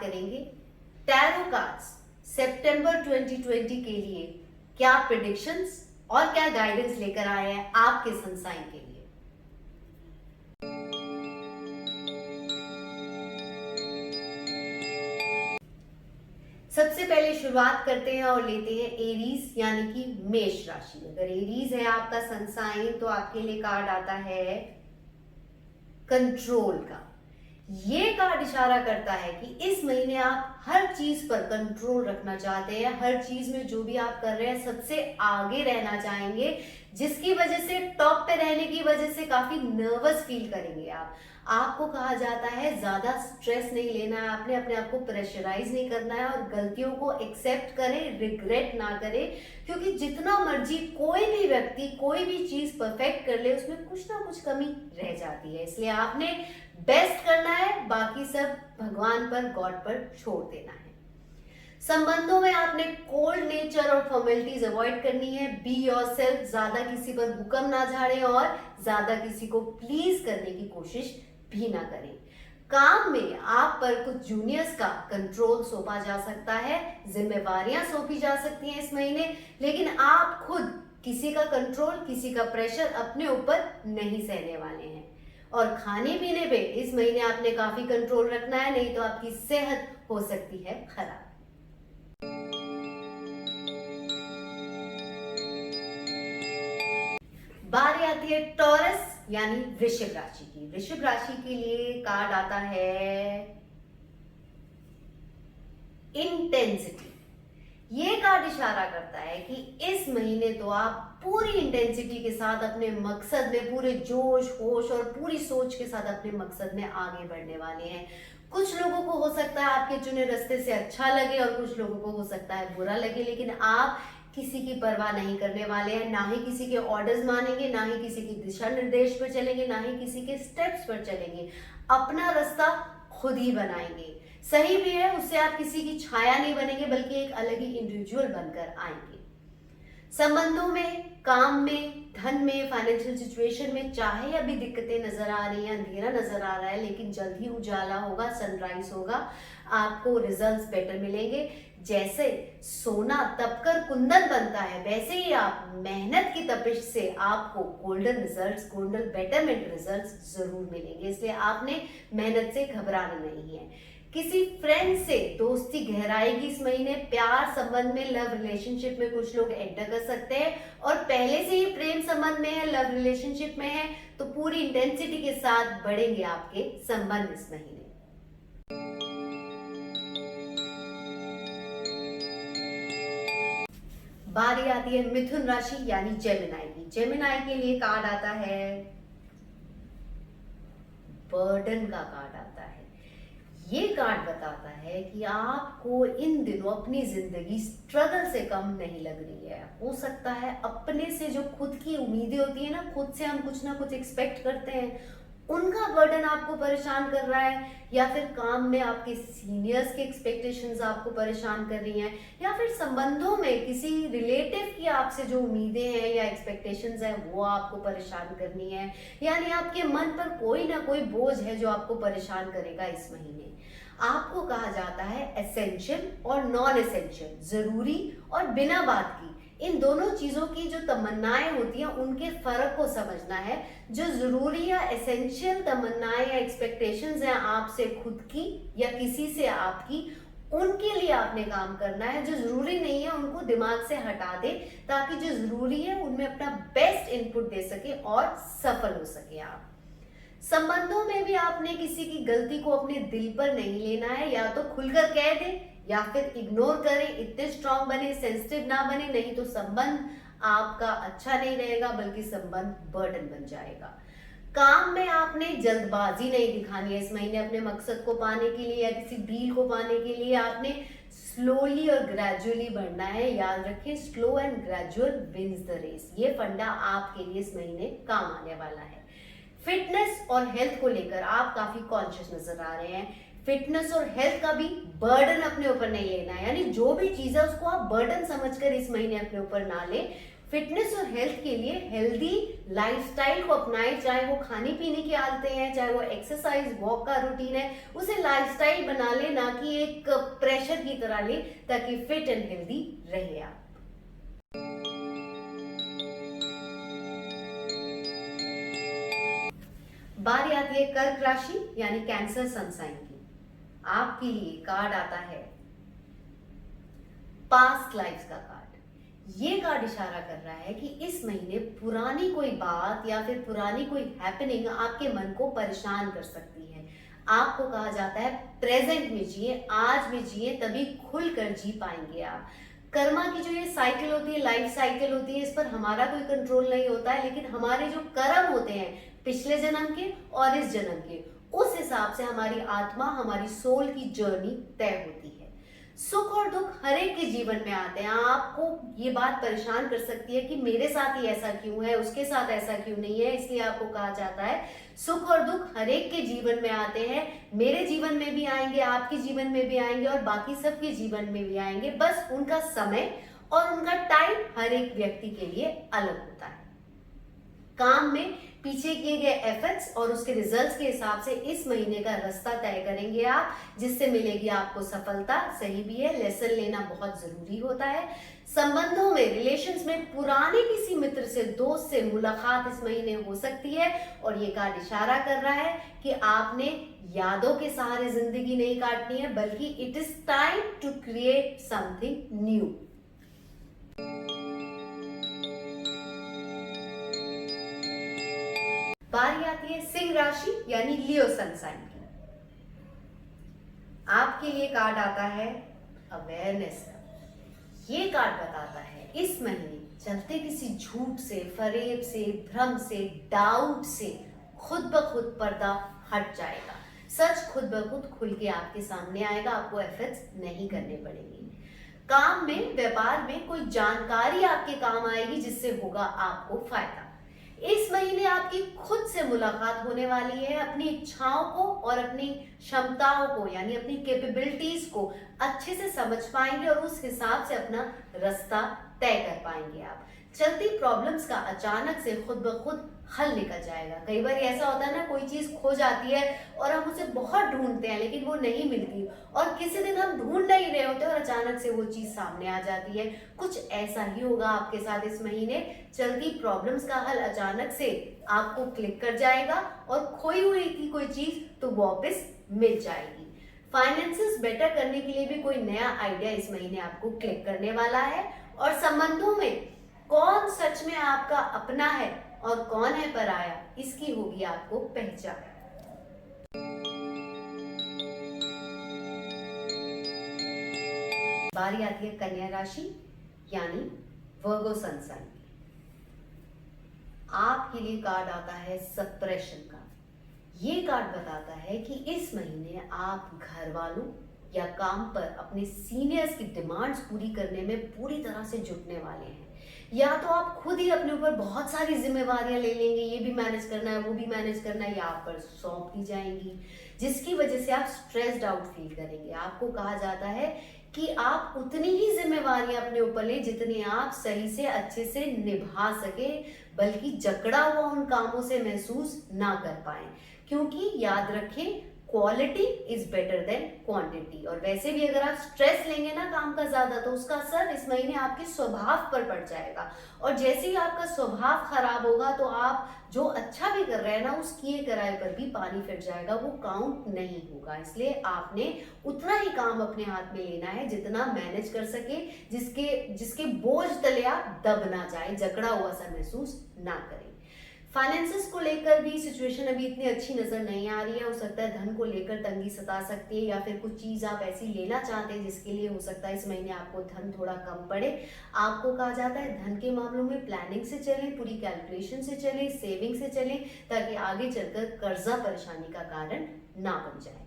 करेंगे tarot cards सितंबर 2020 के लिए क्या प्रेडिक्शंस और क्या गाइडेंस लेकर आए हैं आपके सन साइन के लिए। सबसे पहले शुरुआत करते हैं और लेते हैं एरीज यानी कि मेष राशि। अगर एरीज है आपका सन साइन तो आपके लिए कार्ड आता है कंट्रोल का। ये कार्ड इशारा करता है कि इस महीने आप हर चीज पर कंट्रोल रखना चाहते हैं, हर चीज में जो भी आप कर रहे हैं सबसे आगे रहना चाहेंगे, जिसकी वजह से टॉप पे रहने की वजह से काफी नर्वस फील करेंगे आप। आपको कहा जाता है ज्यादा स्ट्रेस नहीं लेना है, आपने अपने आप को प्रेशराइज नहीं करना है और गलतियों को एक्सेप्ट करें, रिग्रेट ना करें, क्योंकि जितना मर्जी कोई भी व्यक्ति कोई भी चीज परफेक्ट कर ले उसमें कुछ ना कुछ कमी रह जाती है। इसलिए आपने बेस्ट करना है, बाकी सब भगवान पर, गॉड पर छोड़ देना है। संबंधों में आपने कोल्ड नेचर और फॉर्मेलिटीज अवॉइड करनी है। बी योरसेल्फ, ज्यादा किसी पर हुक्म ना झाड़ें और ज्यादा किसी को प्लीज करने की कोशिश भी ना करें। काम में आप पर कुछ जूनियर्स का कंट्रोल सौंपा जा सकता है, जिम्मेवारियां सौंपी जा सकती हैं इस महीने, लेकिन आप खुद किसी का कंट्रोल, किसी का प्रेशर अपने ऊपर नहीं सहने वाले हैं। और खाने पीने पे इस महीने आपने काफी कंट्रोल रखना है, नहीं तो आपकी सेहत हो सकती है खराब। बारी आती है टॉरस यानी वृश्चिक राशि की। वृश्चिक राशि के लिए कार्ड आता है इंटेंसिटी। ये कार्ड इशारा करता है कि इस महीने तो आप पूरी इंटेंसिटी के साथ अपने मकसद में, पूरे जोश होश और पूरी सोच के साथ अपने मकसद में आगे बढ़ने वाले हैं। कुछ लोगों को हो सकता है आपके चुने रास्ते से अच्छा लगे और कुछ लोगों को हो सकता है बुरा लगे, लेकिन आप किसी की परवाह नहीं करने वाले हैं, ना ही किसी के ऑर्डर्स मानेंगे, ना ही किसी की दिशा निर्देश पर चलेंगे, ना ही किसी के स्टेप्स पर चलेंगे। अपना रास्ता खुद ही बनाएंगे। सही भी है, उससे आप किसी की छाया नहीं बनेंगे, बल्कि एक अलग ही इंडिविजुअल बनकर आएंगे। संबंधों में, काम में, धन में, फाइनेंशियल सिचुएशन में चाहे अभी दिक्कतें नजर आ रही हैं, अंधेरा नजर आ रहा है, लेकिन जल्द ही उजाला होगा, सनराइज होगा, आपको रिजल्ट्स बेटर मिलेंगे। जैसे सोना तपकर कुंदन बनता है, वैसे ही आप मेहनत की तपिश से आपको golden results, golden betterment results जरूर मिलेंगे। इसलिए आपने मेहनत से घबराना नहीं है। किसी फ्रेंड से दोस्ती गहराएगी इस महीने। प्यार संबंध में, लव रिलेशनशिप में कुछ लोग एंटर कर सकते हैं, और पहले से ही प्रेम संबंध में है, लव रिलेशनशिप में है, तो पूरी इंटेंसिटी के साथ बढ़ेंगे आपके संबंध इस महीने। बारी आती है मिथुन राशि यानी जेमिनाई की। जेमिनाई के लिए कार्ड आता है बर्डन का कार्ड आता है। ये कार्ड बताता है कि आपको इन दिनों अपनी जिंदगी स्ट्रगल से कम नहीं लग रही है। हो सकता है अपने से जो खुद की उम्मीदें होती है ना, खुद से हम कुछ ना कुछ एक्सपेक्ट करते हैं, उनका बर्डन आपको परेशान कर रहा है, या फिर काम में आपके सीनियर्स के एक्सपेक्टेशंस आपको परेशान कर रही हैं, या फिर संबंधों में किसी रिलेटिव की आपसे जो उम्मीदें हैं या एक्सपेक्टेशंस हैं वो आपको परेशान करनी है। यानी आपके मन पर कोई ना कोई बोझ है जो आपको परेशान करेगा इस महीने। आपको कहा जाता है एसेंशियल और नॉन एसेंशियल, जरूरी और बिना बात की, इन दोनों चीजों की जो तमन्नाएं होती हैं उनके फर्क को समझना है। जो जरूरी या एसेंशियल तमन्नाएं या एक्सपेक्टेशंस हैं आपसे खुद की या किसी से आपकी, उनके लिए आपने काम करना है। जो जरूरी नहीं है उनको दिमाग से हटा दे, ताकि जो जरूरी है उनमें अपना बेस्ट इनपुट दे सके और सफल हो सके आप। संबंधों में भी आपने किसी की गलती को अपने दिल पर नहीं लेना है, या तो खुलकर कह दे या फिर इग्नोर करें। इतने स्ट्रांग बने, सेंसिटिव ना बने, नहीं तो संबंध आपका अच्छा नहीं रहेगा, बल्कि संबंध बर्डन बन जाएगा। काम में आपने जल्दबाजी नहीं दिखानी है इस महीने। अपने मकसद को पाने के लिए या किसी डील को पाने के लिए आपने स्लोली और ग्रेजुअली बढ़ना है। याद रखें, slow and gradual wins the race. ये फंडा आपके लिए इस महीने काम आने वाला है। फिटनेस और हेल्थ को लेकर आप काफी कॉन्शियस नजर आ रहे हैं। फिटनेस और हेल्थ का भी बर्डन अपने ऊपर नहीं लेना है, यानी जो भी चीज है उसको आप बर्डन समझकर इस महीने अपने ऊपर ना लें। फिटनेस और हेल्थ के लिए हेल्दी लाइफस्टाइल को अपनाएं, चाहे वो खाने पीने की आदतें हैं, चाहे वो एक्सरसाइज वॉक का रूटीन है, उसे लाइफस्टाइल बना ले, ना कि एक प्रेशर की तरह ले, ताकि फिट एंड हेल्दी रहे आप। बारी आती है कर्क राशि यानी कैंसर सन साइन की। आपके लिए कार्ड आता है पास्ट लाइफ का कार्ड। ये कार्ड इशारा कर रहा है कि इस महीने पुरानी कोई बात या फिर पुरानी कोई हैपनिंग आपके मन को परेशान कर सकती है। आपको कहा जाता है प्रेजेंट में जिए, आज में जिए, तभी खुलकर जी पाएंगे आप। कर्मा की जो ये साइकिल होती है, लाइफ साइकिल होती है, इस पर हमारा कोई कंट्रोल नहीं होता है, लेकिन हमारे जो कर्म होते हैं पिछले जन्म के और इस जन्म के, उस हिसाब से हमारी आत्मा, हमारी सोल की जर्नी तय होती है। सुख और दुख हर एक के जीवन में आते हैं। आपको ये बात परेशान कर सकती है कि मेरे साथ ही ऐसा क्यों है, उसके साथ ऐसा क्यों नहीं है, इसलिए आपको कहा जाता है सुख और दुख हर एक के जीवन में आते हैं। मेरे जीवन में भी आएंगे, आपके जीवन में भी आएंगे और बाकी सबके जीवन में भी आएंगे। बस उनका समय और उनका टाइम हर एक व्यक्ति के लिए अलग होता है। काम में पीछे किए गए एफर्ट्स और उसके रिजल्ट्स के हिसाब से इस महीने का रास्ता तय करेंगे आप, जिससे मिलेगी आपको सफलता। सही भी है, लेसन लेना बहुत जरूरी होता है। संबंधों में, रिलेशंस में पुराने किसी मित्र से, दोस्त से मुलाकात इस महीने हो सकती है और ये कार्ड इशारा कर रहा है कि आपने यादों के सहारे जिंदगी नहीं काटनी है, बल्कि it is time to create something new. बारी आती है सिंह राशि यानी लियो सन साइन की। आपके लिए कार्ड आता है अवेयरनेस का। ये कार्ड बताता है इस महीने चलते किसी झूठ से, फरेब से, भ्रम से, डाउट से खुद ब खुद पर्दा हट जाएगा। सच खुद ब खुद खुल के आपके सामने आएगा, आपको एफर्ट्स नहीं करने पड़ेंगे। काम में, व्यापार में कोई जानकारी आपके काम आएगी जिससे होगा आपको फायदा। इस महीने आपकी खुद से मुलाकात होने वाली है। अपनी इच्छाओं को और अपनी क्षमताओं को यानी अपनी कैपेबिलिटीज को अच्छे से समझ पाएंगे और उस हिसाब से अपना रास्ता तय कर पाएंगे आप। चलती प्रॉब्लम्स का अचानक से खुद ब खुद हल निकल जाएगा। कई बार ऐसा होता है ना, कोई चीज खो जाती है और हम उसे बहुत ढूंढते हैं लेकिन वो नहीं मिलती, और किसी दिन हम ढूंढ नहीं रहे होते और अचानक से वो चीज सामने आ जाती है। कुछ ऐसा ही होगा आपके साथ इस महीने। चलती प्रॉब्लम्स का हल अचानक से आपको क्लिक कर जाएगा और खोई हुई थी कोई चीज तो वापस मिल जाएगी। फाइनेंसेस बेटर करने के लिए भी कोई नया आइडिया इस महीने आपको क्लिक करने वाला है। और संबंधों में कौन सच में आपका अपना है और कौन है पराया, इसकी होगी आपको पहचान। बारी आती है कन्या राशि यानी वर्गो सन साइन की। आपके लिए कार्ड आता है सप्रेशन का। ये कार्ड बताता है कि इस महीने आप घर वालों या काम पर अपने सीनियर्स की डिमांड्स पूरी करने में पूरी तरह से जुटने वाले हैं। या तो आप खुद ही अपने ऊपर बहुत सारी जिम्मेवारियां ले लेंगे, ये भी मैनेज करना है, वो भी मैनेज करना है, या आप पर सौंप दी जाएंगी, जिसकी वजह से आप स्ट्रेस्ड आउट फील करेंगे। आपको कहा जाता है कि आप उतनी ही जिम्मेवारियां अपने ऊपर ले जितनी आप सही से अच्छे से निभा सके, बल्कि जकड़ा हुआ उन कामों से महसूस ना कर पाए। क्योंकि याद रखें, quality is better than quantity. और वैसे भी अगर आप स्ट्रेस लेंगे ना काम का ज्यादा, तो उसका असर इस महीने आपके स्वभाव पर पड़ जाएगा। और जैसे ही आपका स्वभाव खराब होगा तो आप जो अच्छा भी कर रहे हैं ना, उस किए कराए पर भी पानी फिर जाएगा, वो काउंट नहीं होगा। इसलिए आपने उतना ही काम अपने हाथ में लेना है जितना मैनेज कर सके, जिसके बोझ तले आप दब ना जाए, जकड़ा हुआ सा महसूस ना करें। फाइनेंसेस को लेकर भी सिचुएशन अभी इतनी अच्छी नजर नहीं आ रही है। हो सकता है धन को लेकर तंगी सता सकती है, या फिर कुछ चीज आप ऐसी लेना चाहते हैं जिसके लिए हो सकता है इस महीने आपको धन थोड़ा कम पड़े। आपको कहा जाता है धन के मामलों में प्लानिंग से चलें, पूरी कैलकुलेशन से चलें, सेविंग से चलें, ताकि आगे चलकर कर्जा परेशानी का कारण ना बन जाए।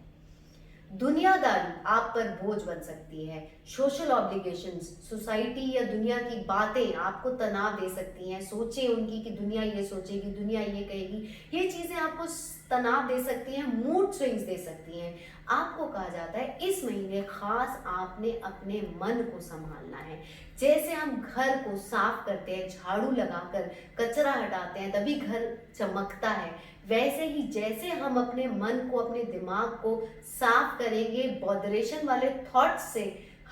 दुनियादारी आप पर बोझ बन सकती है। सोशल ऑब्लिगेशंस, सोसाइटी या दुनिया की बातें आपको तनाव दे सकती हैं। सोचें उनकी कि दुनिया ये सोचेगी, दुनिया ये कहेगी, ये चीजें आपको तनाव दे सकती हैं, मूड स्विंग्स दे सकती हैं। आपको कहा जाता है इस महीने खास आपने अपने मन को संभालना है। जैसे हम घर को साफ करते हैं, झाड़ू लगाकर कचरा हटाते हैं तभी घर चमकता है, वैसे ही जैसे हम अपने मन को, अपने दिमाग को साफ करेंगे, बॉदरेशन वाले थॉट्स से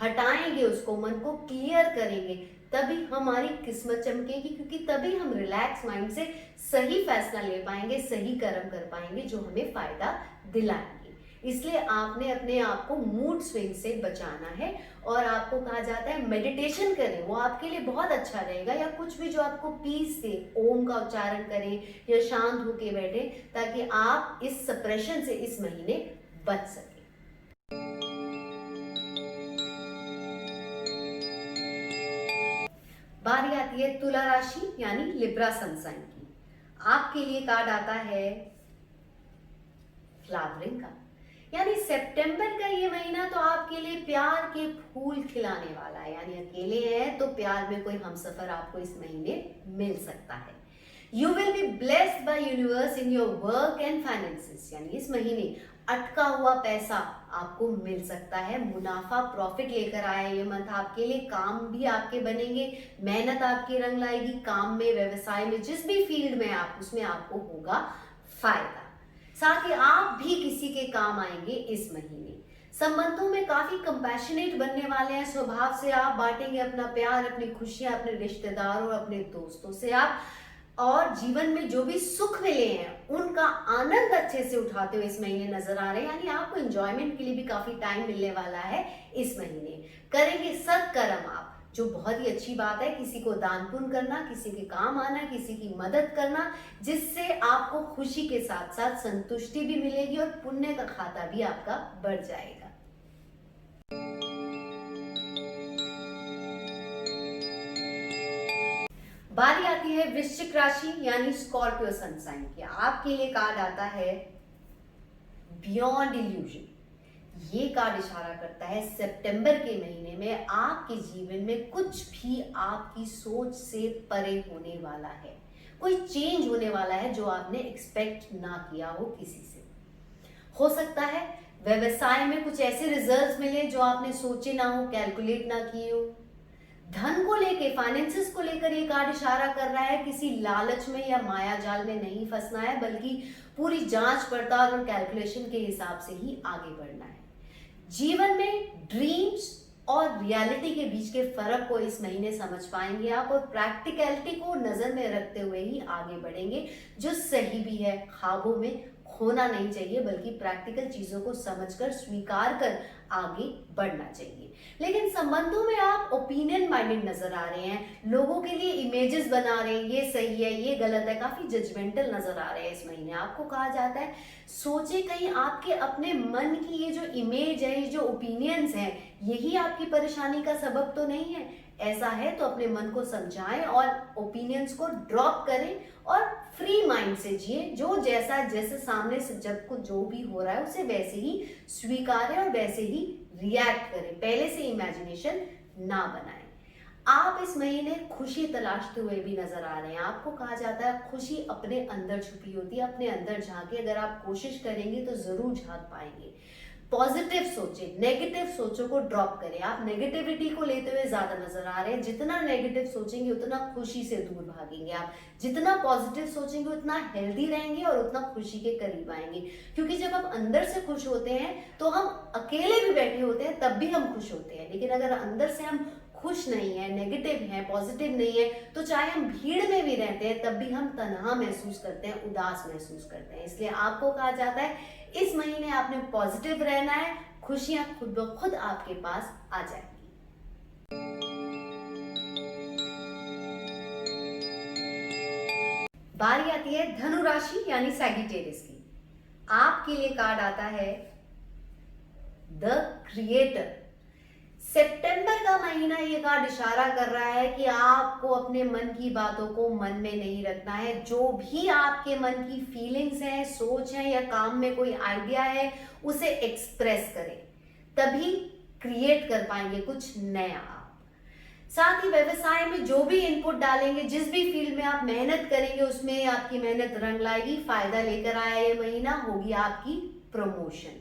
हटाएंगे, उसको मन को क्लियर करेंगे, तभी हमारी किस्मत चमकेगी, क्योंकि तभी हम रिलैक्स माइंड से सही फैसला ले पाएंगे, सही कर्म कर पाएंगे जो हमें फायदा दिलाएंगे। इसलिए आपने अपने आप को मूड स्विंग से बचाना है और आपको कहा जाता है मेडिटेशन करें, वो आपके लिए बहुत अच्छा रहेगा, या कुछ भी जो आपको पीस दे, ओम का उच्चारण करें या शांत होके बैठे, ताकि आप इस सप्रेशन से इस महीने बच सकें। बारी आती है तुला राशि यानी लिब्रा सनसाइन की। आपके लिए कार्ड आता है फ्लावरिंग का, यानी सितंबर का ये महीना तो आपके लिए प्यार के फूल खिलाने वाला है। यानी अकेले हैं तो प्यार में कोई हमसफर आपको इस महीने मिल सकता है। You will be blessed by universe in your work and finances, यानी इस महीने अटका हुआ पैसा आपको मिल सकता है, मुनाफा प्रॉफिट लेकर आया ये मंथ आपके लिए, काम भी आपके बनेंगे, मेहनत आपकी रंग लाएगी, काम में, व्यवसाय में, जिस भी फील्ड में आप, उसमें आपको होगा फायदा। साथ ही आप भी किसी के काम आएंगे इस महीने। संबंधों में काफी कंपैशनेट बनने वाले हैं, स्वभाव से आप बांटेंगे अपना प्यार, अपनी खुशियां अपने रिश्तेदारों और अपने दोस्तों से आप, और जीवन में जो भी सुख मिले हैं उनका आनंद अच्छे से उठाते हुए इस महीने नजर आ रहे हैं। यानी आपको एंजॉयमेंट के लिए भी काफी टाइम मिलने वाला है इस महीने। करेंगे सत्कर्म आप, जो बहुत ही अच्छी बात है, किसी को दान पुण्य करना, किसी के काम आना, किसी की मदद करना, जिससे आपको खुशी के साथ साथ संतुष्टि भी मिलेगी और पुण्य का खाता भी आपका बढ़ जाएगा। बारी आती है वृश्चिक राशि यानी स्कॉर्पियो सनसाइन की। आपके लिए कार्ड आता है बियॉन्ड इल्यूजन। ये कार्ड इशारा करता है सितंबर के महीने में आपके जीवन में कुछ भी आपकी सोच से परे होने वाला है, कोई चेंज होने वाला है जो आपने एक्सपेक्ट ना किया हो किसी से। हो सकता है व्यवसाय में कुछ ऐसे रिजल्ट्स मिले जो आपने सोचे ना हो, कैलकुलेट ना किए हो। धन को लेके, फाइनेंसेस को लेकर ये कार्ड इशारा कर रहा है किसी लालच में या माया जाल में नहीं फंसना है, बल्कि पूरी जांच पड़ताल और कैलकुलेशन के हिसाब से ही आगे बढ़ना है। जीवन में ड्रीम्स और रियलिटी के बीच के फर्क को इस महीने समझ पाएंगे आप, और प्रैक्टिकलिटी को नजर में रखते हुए ही आगे बढ़ेंगे, जो सही भी है। ख्वाबों में खोना नहीं चाहिए, बल्कि प्रैक्टिकल चीजों को समझकर, स्वीकार कर आगे बढ़ना चाहिए। लेकिन संबंधों में आप ओपिनियन माइंडेड नजर आ रहे हैं, लोगों के लिए इमेजेस बना रहे हैं, ये सही है, ये गलत है, काफी जजमेंटल नजर आ रहे हैं इस महीने। आपको कहा जाता है सोचे कहीं आपके अपने मन की ये जो इमेज है, ये जो ओपिनियंस हैं, यही आपकी परेशानी का सबब तो नहीं है। ऐसा है तो अपने मन को समझाएं और ओपिनियंस को ड्रॉप करें और फ्री माइंड से जिए। जो जैसा, जैसे सामने से जब कुछ जो भी हो रहा है उसे वैसे ही स्वीकारें और वैसे ही रिएक्ट करें, पहले से इमेजिनेशन ना बनाएं। आप इस महीने खुशी तलाशते हुए भी नजर आ रहे हैं। आपको कहा जाता है खुशी अपने अंदर छुपी होती है, अपने अंदर झांके, अगर आप कोशिश करेंगे तो जरूर झांक पाएंगे। पॉजिटिव सोचें, नेगेटिव सोचों को ड्रॉप करें। आप नेगेटिविटी को लेते हुए ज्यादा नजर आ रहे हैं। जितना नेगेटिव सोचेंगे उतना खुशी से दूर भागेंगे आप, जितना पॉजिटिव सोचेंगे उतना हेल्दी रहेंगे और उतना खुशी के करीब आएंगे। क्योंकि जब हम अंदर से खुश होते हैं तो हम अकेले भी बैठे होते हैं तब भी हम खुश होते हैं, लेकिन अगर अंदर से हम खुश नहीं है, नेगेटिव है, पॉजिटिव नहीं है, तो चाहे हम भीड़ में भी रहते हैं तब भी हम तन्हा महसूस करते हैं, उदास महसूस करते हैं। इसलिए आपको कहा जाता है इस महीने आपने पॉजिटिव रहना है, खुशियां खुद ब खुद आपके पास आ जाएंगी। बारी आती है धनु राशि यानी सैजिटेरियस की। आपके लिए कार्ड आता है द क्रिएटर। सितंबर का महीना ये कार्ड इशारा कर रहा है कि आपको अपने मन की बातों को मन में नहीं रखना है। जो भी आपके मन की फीलिंग्स हैं, सोच है या काम में कोई आइडिया है, उसे एक्सप्रेस करें, तभी क्रिएट कर पाएंगे कुछ नया आप। साथ ही व्यवसाय में जो भी इनपुट डालेंगे, जिस भी फील्ड में आप मेहनत करेंगे, उसमें आपकी मेहनत रंग लाएगी, फायदा लेकर आया ये महीना, होगी आपकी प्रमोशन।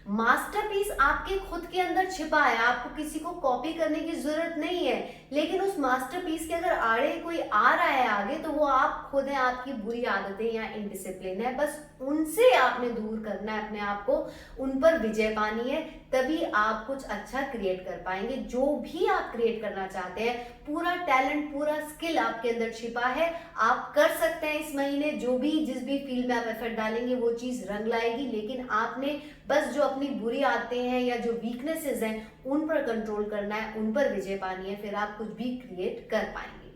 मास्टरपीस आपके खुद के अंदर छिपा है, आपको किसी को कॉपी करने की जरूरत नहीं है, लेकिन उस मास्टरपीस के अगर आड़े कोई आ रहा है आगे, तो वो आप खुद हैं, आपकी बुरी आदतें या इनडिसिप्लिन है, बस उनसे आपने दूर करना है अपने आप को, उन पर विजय पानी है, तभी आप कुछ अच्छा क्रिएट कर पाएंगे। जो भी आप क्रिएट करना चाहते हैं, पूरा टैलेंट, पूरा स्किल आपके अंदर छिपा है, आप कर सकते हैं इस महीने। जो भी जिस भी फील्ड में आप एफर्ट डालेंगे वो चीज रंग लाएगी, लेकिन आपने बस जो अपनी बुरी आदतें हैं या जो वीकनेसेस हैं उन पर कंट्रोल करना है, उन पर विजय पानी है, फिर आप कुछ भी क्रिएट कर पाएंगे।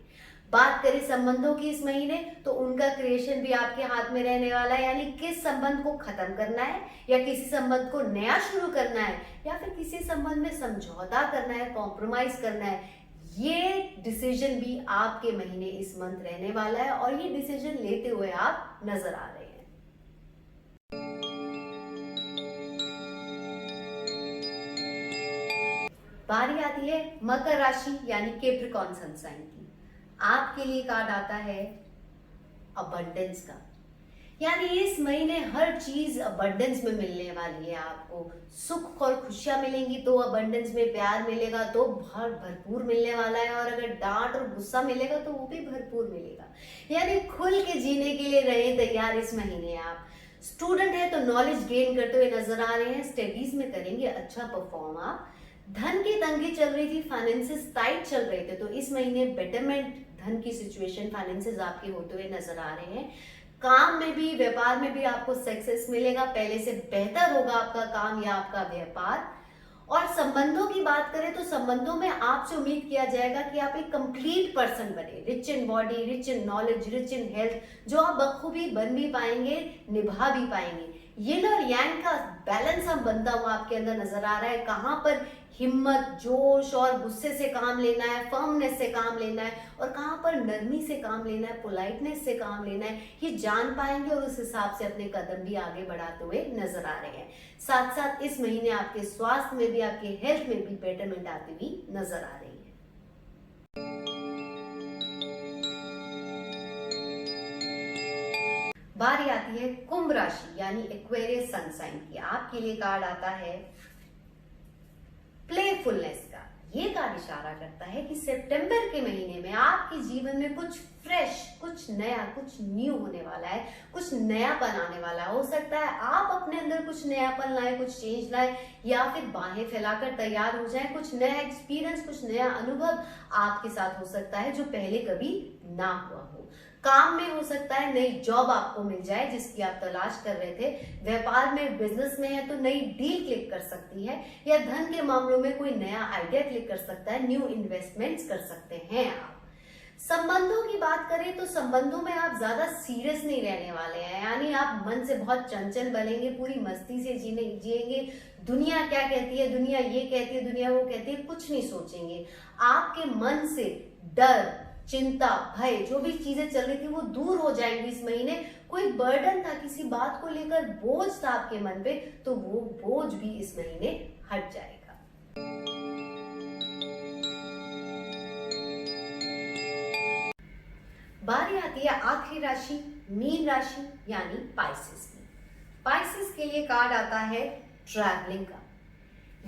बात करें संबंधों की इस महीने, तो उनका क्रिएशन भी आपके हाथ में रहने वाला है, यानी किस संबंध को खत्म करना है या किसी संबंध को नया शुरू करना है या फिर किसी संबंध में समझौता करना है, कॉम्प्रोमाइज करना है, ये डिसीजन भी आपके महीने इस मंथ रहने वाला है और ये डिसीजन लेते हुए आप नजर आ रहे हैं। बारी आती है मकर राशि यानी कैप्रिकॉर्न सन साइन की। आपके लिए कार्ड आता है अबंडेंस का, यानी इस महीने हर चीज अबंडेंस में मिलने वाली है आपको। सुख और खुशियां मिलेंगी तो अबंडेंस में, प्यार मिलेगा तो भरपूर मिलने वाला है, और अगर डांट और गुस्सा मिलेगा तो वो भी भरपूर मिलेगा। यानी खुल के जीने के लिए रहे तैयार इस महीने आप। स्टूडेंट है तो नॉलेज गेन करते हुए नजर आ रहे हैं, स्टडीज में करेंगे अच्छा परफॉर्म आप। धन की तंगी चल रही थी, फाइनेंसेस टाइट चल रहे थे, तो इस महीने बेटरमेंट, धन की सिचुएशन, फाइनेंसेस आपके होते हुए नजर आ रहे हैं। काम में भी, व्यापार में भी आपको सक्सेस मिलेगा, पहले से बेहतर होगा आपका काम या आपका व्यापार। और संबंधों की बात करें तो संबंधों में आपसे उम्मीद किया जाएगा कि आप एक कंप्लीट पर्सन बने, rich in body, rich in knowledge, rich in health, जो आप बखूबी बन भी पाएंगे, निभा भी पाएंगे। यिन और यांग का बैलेंस अब बनता हुआ आपके अंदर नजर आ रहा है। कहां पर हिम्मत, जोश और गुस्से से काम लेना है, फर्मनेस से काम लेना है, और कहां पर नरमी से काम लेना है, पोलाइटनेस से काम लेना है, ये जान पाएंगे और उस हिसाब से अपने कदम भी आगे बढ़ाते हुए नजर आ रहे हैं। साथ साथ इस महीने आपके स्वास्थ्य में भी, आपके हेल्थ में भी बेटरमेंट आती हुई नजर आ रही है। बारी आती है कुंभ राशि यानी एक्वेरियस सन साइन की। आपके लिए कार्ड आता है प्लेफुलनेस का। ये कार्ड इशारा करता है कि सितंबर के महीने में आपके जीवन में कुछ फ्रेश, कुछ नया, कुछ न्यू होने वाला है, कुछ नयापन आने वाला है। हो सकता है आप अपने अंदर कुछ नयापन लाए, कुछ चेंज लाए, या फिर बाहें फैलाकर तैयार हो जाए। कुछ नया एक्सपीरियंस, कुछ नया अनुभव आपके साथ हो सकता है जो पहले कभी ना हुआ हो। काम में हो सकता है नई जॉब आपको मिल जाए जिसकी आप तलाश कर रहे थे। व्यापार में, बिजनेस में है तो नई डील क्लिक कर सकती है, या धन के मामलों में कोई नया आइडिया क्लिक कर सकता है, न्यू इन्वेस्टमेंट्स कर सकते हैं आप। संबंधों की बात करें तो संबंधों में आप ज्यादा सीरियस नहीं रहने वाले हैं, यानी आप मन से बहुत चंचल बनेंगे, पूरी मस्ती से जिएंगे। दुनिया क्या कहती है, दुनिया ये कहती है, दुनिया वो कहती है, कुछ नहीं सोचेंगे। आपके मन से डर, चिंता, भय, जो भी चीजें चल रही थी वो दूर हो जाएंगी इस महीने। कोई बर्डन था, किसी बात को लेकर बोझ था आपके मन पे, तो वो बोझ भी इस महीने हट जाएगा। बारी आती है आखिरी राशि मीन राशि यानी पाइसेस की। पाइसेस के लिए कार्ड आता है ट्रैवलिंग का।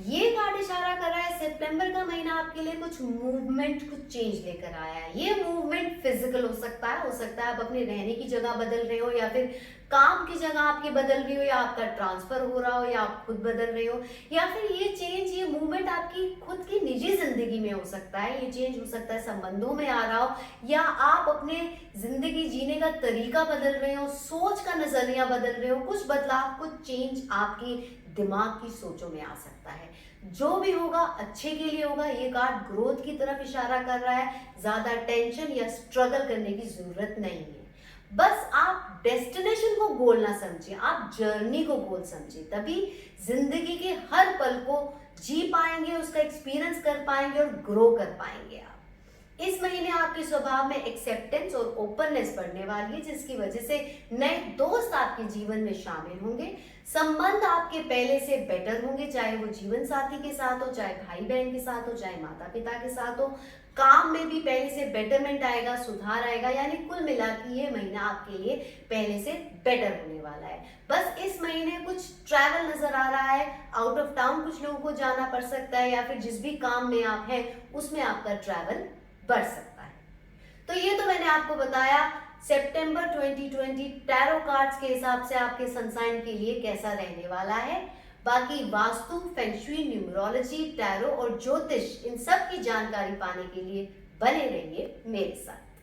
ये कार्ड इशारा कर रहा है सितंबर का महीना आपके लिए कुछ मूवमेंट, कुछ चेंज लेकर आया है। ये मूवमेंट फिजिकल हो सकता है आप अपने रहने की जगह बदल रहे हो, या फिर काम की जगह आपकी बदल रही हो, या आपका ट्रांसफर हो रहा हो, या आप खुद बदल रहे हो, या फिर ये चेंज, ये मूवमेंट आपकी खुद की निजी जिंदगी में हो सकता है। ये चेंज हो सकता है संबंधों में आ रहा हो, या आप अपने जिंदगी जीने का तरीका बदल रहे हो, सोच का नजरिया बदल रहे हो। कुछ बदलाव, कुछ चेंज आपकी दिमाग की सोचों में आ सकता है। जो भी होगा अच्छे के लिए होगा। ये कार्ड ग्रोथ की तरफ इशारा कर रहा है। ज्यादा टेंशन या स्ट्रगल करने की जरूरत नहीं है। बस आप डेस्टिनेशन को गोल ना समझिए, आप जर्नी को गोल समझिए, तभी जिंदगी के हर पल को जी पाएंगे, उसका एक्सपीरियंस कर पाएंगे और ग्रो कर पाएंगे आप। इस महीने आपके स्वभाव में एक्सेप्टेंस और ओपननेस बढ़ने वाली है, जिसकी वजह से नए दोस्त आपके जीवन में शामिल होंगे। संबंध आपके पहले से बेटर होंगे, चाहे वो जीवन साथी के साथ हो, चाहे भाई बहन के साथ हो, चाहे माता पिता के साथ हो। काम में भी पहले से बेटरमेंट आएगा, सुधार आएगा, यानी कुल मिला के ये महीना आपके लिए पहले से बेटर होने वाला है। बस इस महीने कुछ ट्रैवल नजर आ रहा है, आउट ऑफ टाउन कुछ लोगों को जाना पड़ सकता है, या फिर जिस भी काम में आप हैं उसमें आपका ट्रैवल बढ़ सकता है। तो ये तो मैंने आपको बताया सितंबर 2020 टैरो कार्ड्स के हिसाब से आपके सन साइन के लिए कैसा रहने वाला है। बाकी वास्तु, फेंगशुई, न्यूमरोलॉजी, टैरो और ज्योतिष इन सब की जानकारी पाने के लिए बने रहिए मेरे साथ।